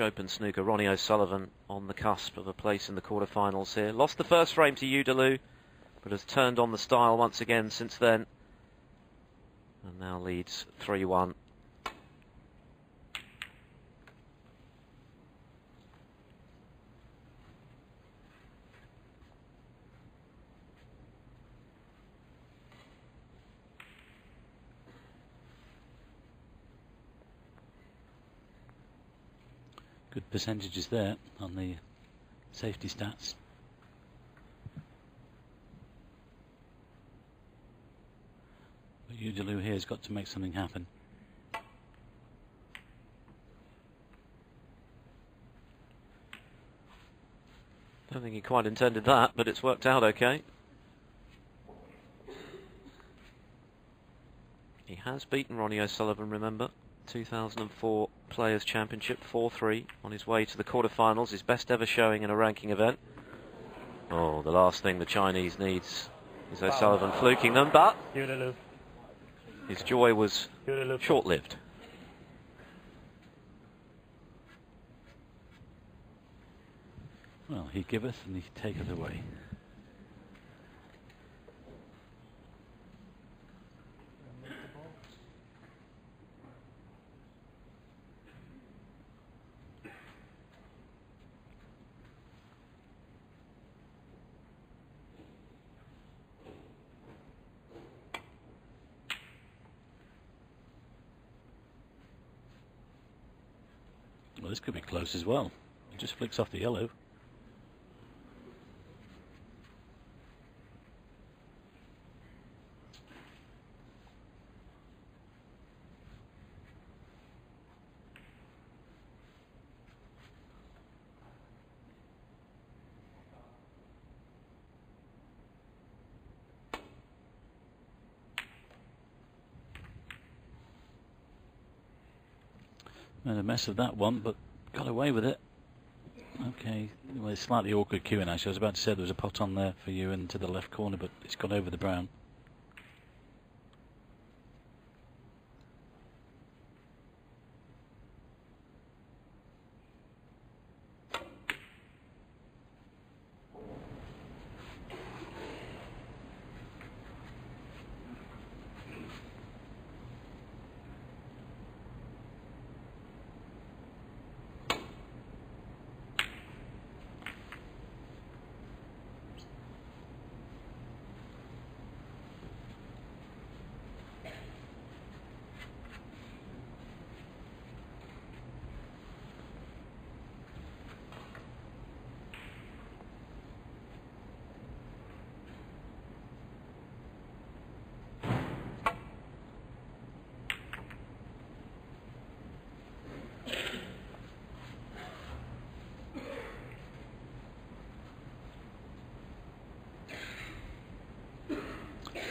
Open snooker, Ronnie O'Sullivan on the cusp of a place in the quarterfinals here. Lost the first frame to Yu Delu, but has turned on the style once again since then. And now leads 3-1. Good percentages there on the safety stats. But Yu Delu here has got to make something happen. Don't think he quite intended that, but it's worked out okay. He has beaten Ronnie O'Sullivan, remember. 2004 Players' Championship, 4-3 on his way to the quarterfinals, his best ever showing in a ranking event. Oh, the last thing the Chinese needs is O'Sullivan fluking them, but his joy was short-lived. Well, he giveth and he taketh away. Well, this could be close as well. It just flicks off the yellow. Made a mess of that one, but got away with it. Okay, well, it's slightly awkward queuing actually. I was about to say there was a pot on there for you and to the left corner, but it's gone over the brown.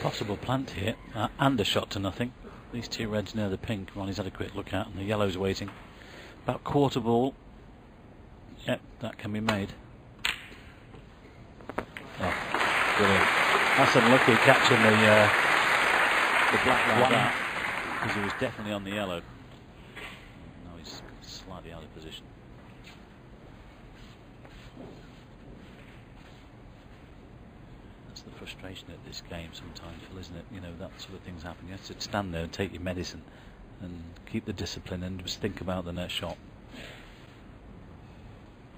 Possible plant here, and a shot to nothing. These two reds near the pink, Ronnie's had a quick look at, and the yellow's waiting. About quarter ball. Yep, that can be made. Oh, brilliant. That's unlucky catching the black like that, because he was definitely on the yellow. Now he's slightly out of position. The frustration at this game sometimes, isn't it? You know, that sort of things happen. You have to stand there and take your medicine and keep the discipline and just think about the next shot.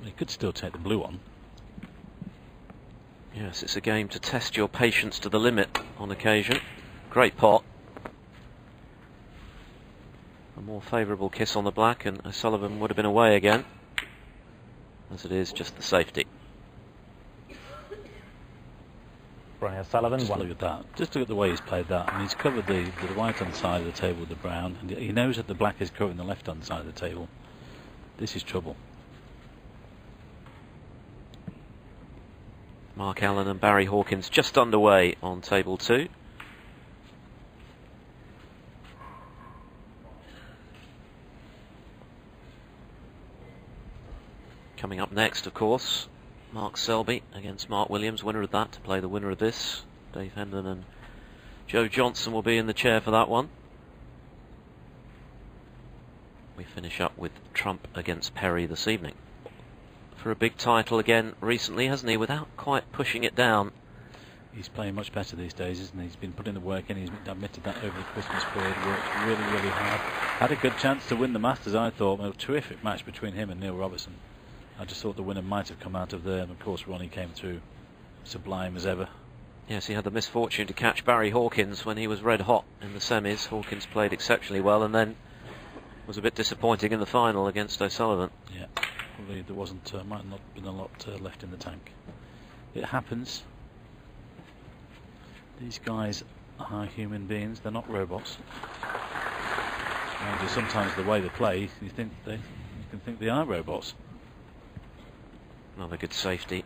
You could still take the blue on. Yes, it's a game to test your patience to the limit on occasion. Great pot. A more favourable kiss on the black, and O'Sullivan would have been away again. As it is, just the safety. Ronnie O'Sullivan. Just look at that. Just look at the way he's played that. I mean, he's covered the right-hand side of the table with the brown, and he knows that the black is covering the left-hand side of the table. This is trouble. Mark Allen and Barry Hawkins just underway on table 2. Coming up next, of course, Mark Selby against Mark Williams, winner of that, to play the winner of this. Dave Hendon and Joe Johnson will be in the chair for that one. We finish up with trump against Perry this evening. For a big title again recently, hasn't he, without quite pushing it down. He's playing much better these days, isn't he? He's been putting the work in. He's admitted that over the Christmas period. Worked really, really hard. Had a good chance to win the Masters, I thought. A terrific match between him and Neil Robertson. I just thought the winner might have come out of there, and of course Ronnie came through sublime as ever. Yes, he had the misfortune to catch Barry Hawkins when he was red hot in the semis. Hawkins played exceptionally well and then was a bit disappointing in the final against O'Sullivan. Yeah, probably there might not been a lot left in the tank. It happens. These guys are human beings, they're not robots. And sometimes the way they play, you can think they are robots. Another good safety.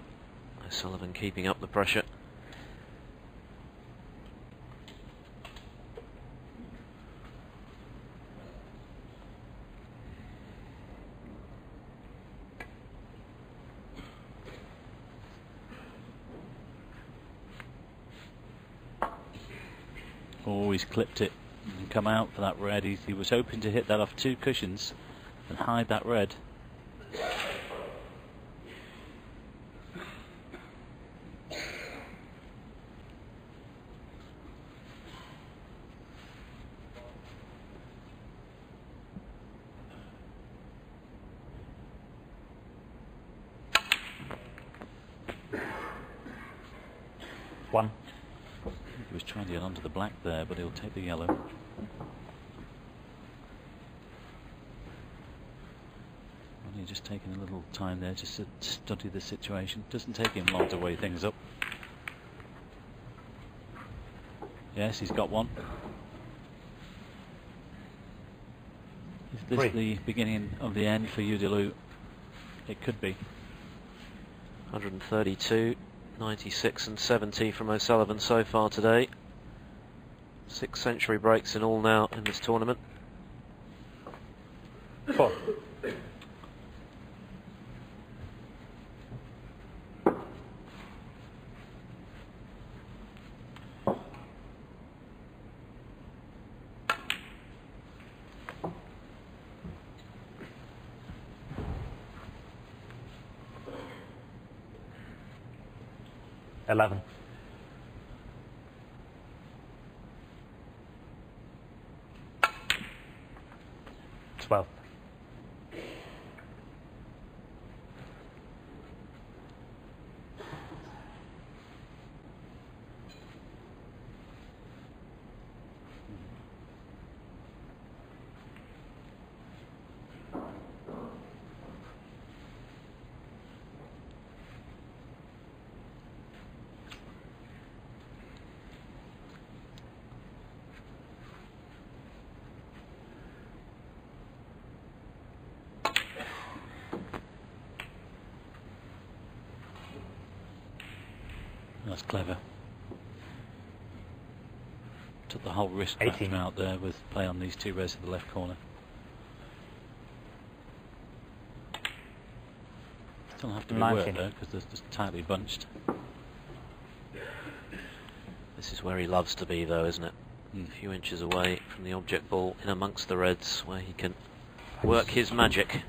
O'Sullivan keeping up the pressure. Always clipped it and come out for that red. He was hoping to hit that off 2 cushions and hide that red. One. He was trying to get onto the black there, but he'll take the yellow. Only just taking a little time there just to study the situation. Doesn't take him long to weigh things up. Yes, he's got one. Is this the beginning of the end for Yu Delu? It could be. 132, 96 and 70 from O'Sullivan so far today. 6 century breaks in all now in this tournament. 4. $11. 12. That's clever. Took the whole risk 18 out there with play on these 2 reds in the left corner. Still have to be 19. worked though, because they're just tightly bunched. This is where he loves to be though, isn't it? Mm. A few inches away from the object ball in amongst the reds where he can work his magic.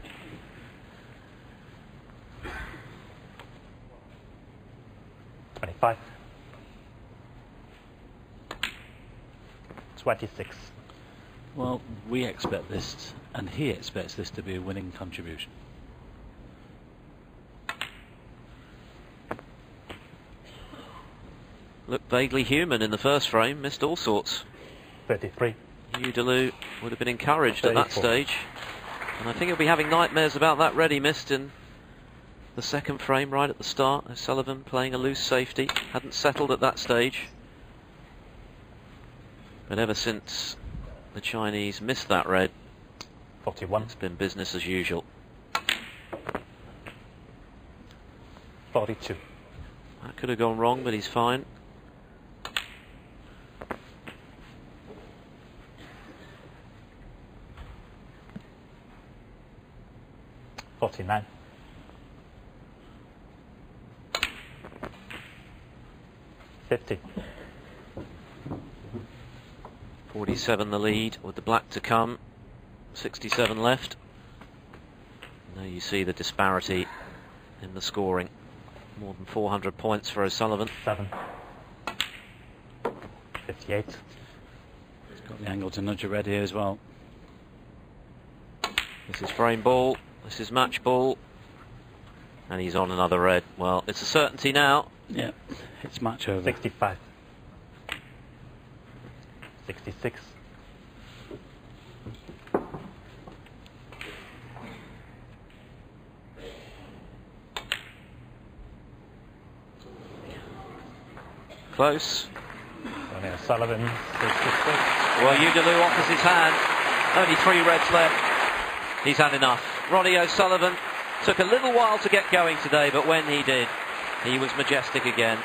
$25. 26. Well, we expect this, and he expects this to be a winning contribution. Looked vaguely human in the first frame, missed all sorts. 33. Yu Delu would have been encouraged at that 34. stage. And I think he'll be having nightmares about that red he missed in the second frame right at the start. O'Sullivan playing a loose safety, hadn't settled at that stage. But ever since the Chinese missed that red, 41. it's been business as usual. 42. That could have gone wrong, but he's fine. $49. 50. 47 the lead with the black to come. 67 left. Now you see the disparity in the scoring. More than 400 points for O'Sullivan. 7. 58. He's got the angle to nudge a red here as well. This is frame ball. This is match ball. And he's on another red. Well, it's a certainty now. Yeah, it's match over. 65. 66. Close. Ronnie O'Sullivan, 66. Well, Yu Delu offers his hand. Only 3 reds left. He's had enough. Ronnie O'Sullivan took a little while to get going today, but when he did, he was majestic again.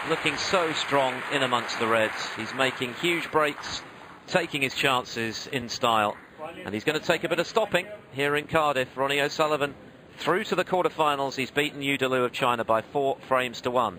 Looking so strong in amongst the reds. He's making huge breaks, taking his chances in style. And he's going to take a bit of stopping here in Cardiff. Ronnie O'Sullivan through to the quarterfinals. He's beaten Yu Delu of China by 4 frames to 1.